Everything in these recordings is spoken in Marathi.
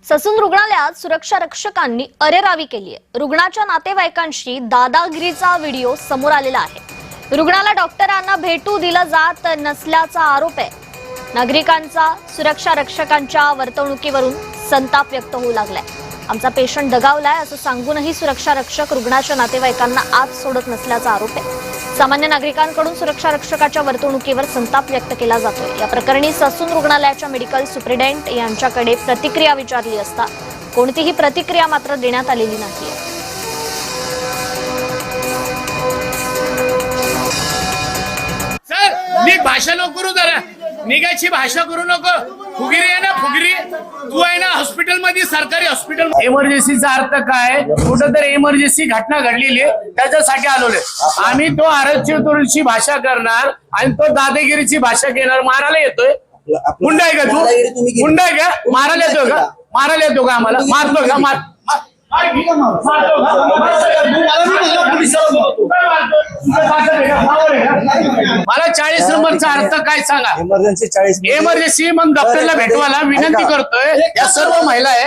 ससून रुग्णालयात सुरक्षा रक्षकांनी अरेरावी केली आहे। रुग्णाच्या नातेवाईकांशी दादागिरीचा व्हिडिओ समोर आलेला आहे। रुग्णाला डॉक्टरांना भेटू दिलं जात नसल्याचा आरोप आहे। नागरिकांचा सुरक्षा रक्षकांच्या वर्तणुकीवरून संताप व्यक्त होऊ लागलाय। आमचा पेशंट दगावलाय असं सांगूनही सुरक्षा रक्षक रुग्णाच्या नातेवाईकांना आत सोडत नसल्याचा आरोप आहे। सामान्य नागरिकांकडून सुरक्षा रक्षकाच्या वर्तणुकीवर संताप व्यक्त केला जातोय। या प्रकरणी ससून रुग्णालयाच्या मेडिकल सुप्रिटेंडेंट यांच्याकडे प्रतिक्रिया विचारली असता कोणतीही प्रतिक्रिया मात्र देण्यात आलेली नाहीये। सर नीट भाषा नको करू, जरा निघायची भाषा करू नको। फुगिरी आहे ना, फुगिरी तू आहे ना हॉस्पिटल मध्ये, सरकारी हॉस्पिटल। इमर्जन्सीचा अर्थ काय? कुठेतरी इमर्जन्सी घटना घडलेली आहे त्याच्यासाठी आलोय आम्ही। तो आरक्षकाची भाषा करणार आणि तो दादागिरीची भाषा घेणार। मारायला येतोय? गुंडा आहे का तू? गुंडा आहे का? मारायला येतोय का? मारायला येतो का? आम्हाला मारतो का? मला 40 नंबरचा अर्थ काय सांगा? इमर्जन्सी मग डॉक्टरला भेटवायला विनंती करतोय। या सर्व महिला आहे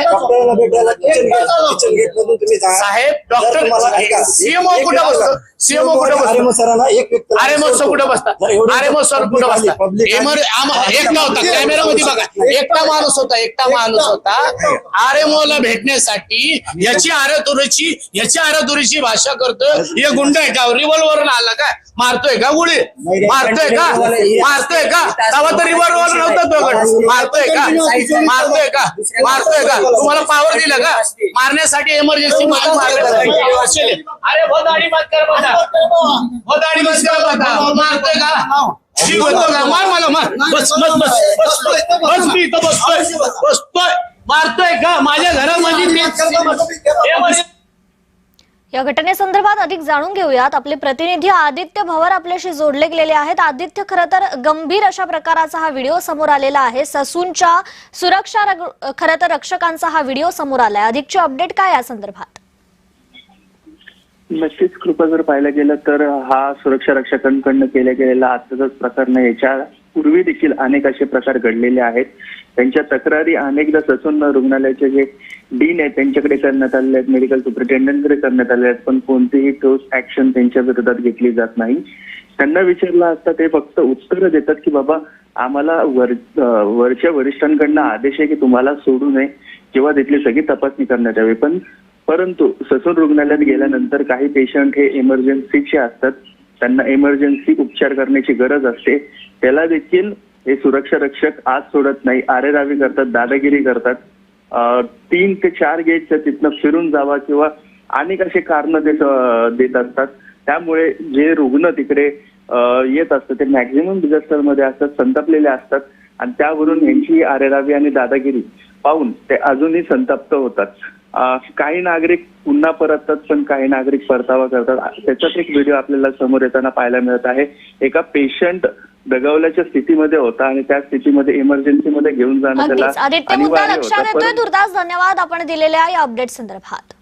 साहेब। डॉक्टर सीएमओ कुठं बसतो? सीएमओ कुठं बसतो? आरएमओ कुठं बसतात? आरएमओ सर कुठं बसतात? एकटा होता, कॅमेरामध्ये बघा, एकटा माणूस होता। आरएमओ ला भेटण्यासाठी याची आरतुरीची भाषा करतोय। हे गुंड आहे का? रिव्हॉल्वर आला का? मारतोय का? गोळी मारतोय का? तेव्हा तर रिव्हॉल्वर नव्हता तो। मारतोय का? तुम्हाला पावर दिलं का मारण्यासाठी? इमर्जन्सी अरे दाढी बंद कर, मारतोय का? ठीक होतो का? मार मला, मार। बस मी इथं बसतोय। मारतोय का? माझ्या घरामध्ये। या घटनेसंदर्भात अधिक जाणून घेऊयात। आपले प्रतिनिधी आदित्य भवर आपल्याशी जोडले गेलेले आहेत। आदित्य, खरं तर गंभीर अशा प्रकाराचा हा व्हिडिओ समोर आलेला आहे। ससूनच्या सुरक्षा खरं तर रक्षकांचा हा व्हिडिओ समोर आलाय। अधिकची अपडेट काय या संदर्भात? नक्कीच कृपा जर पाहायला गेलं तर हा सुरक्षा रक्षकांकडून केल्या गेलेला आजचाच प्रकार नाही, याच्या पूर्वी देखील अनेक असे प्रकार घडलेले आहेत। त्यांच्या तक्रारी अनेकदा ससून रुग्णालयाचे जे डीन आहेत त्यांच्याकडे करण्यात आलेले आहेत, मेडिकल सुपरिटेंडेंटकडे करण्यात आले आहेत, पण कोणतीही ठोस ऍक्शन त्यांच्या विरोधात घेतली जात नाही। त्यांना विचारलं असता ते फक्त उत्तर देतात की बाबा आम्हाला वरच्या वरिष्ठांकडनं आदेश आहे की तुम्हाला सोडू नये किंवा तिथली सगळी तपासणी करण्यात यावी। परंतु ससून रुग्णालयात गेल्यानंतर काही पेशंट हे इमर्जन्सीचे असतात, त्यांना इमर्जन्सी उपचार करण्याची गरज असते, त्याला देखील हे सुरक्षा रक्षक आज सोडत नाही, आरेरावी करतात, दादागिरी करतात। 3 ते 4 गेटच्या तिथनं फिरून जावा किंवा अनेक असे कारण देत असतात। त्यामुळे जे रुग्ण तिकडे येत असतात ते मॅक्झिमम डिझास्टर मध्ये असतात, संतापलेले असतात आणि त्यावरून यांची आरेरावी आणि दादागिरी पाहून ते अजूनही संतप्त होतात। काही नागरिक पुन्हा परततात, पण काही नागरिक परतावा करतात। त्याचाच एक व्हिडिओ आपल्याला समोर येताना पाहायला मिळत आहे। एका पेशंट दगावल्याच्या स्थितीमध्ये होता आणि त्या स्थितीमध्ये इमर्जन्सी मध्ये घेऊन जाणं त्याला आदित्य, मुद्दा लक्षात येतोय। दुर्दास, धन्यवाद आपण दिलेल्या या अपडेट संदर्भात।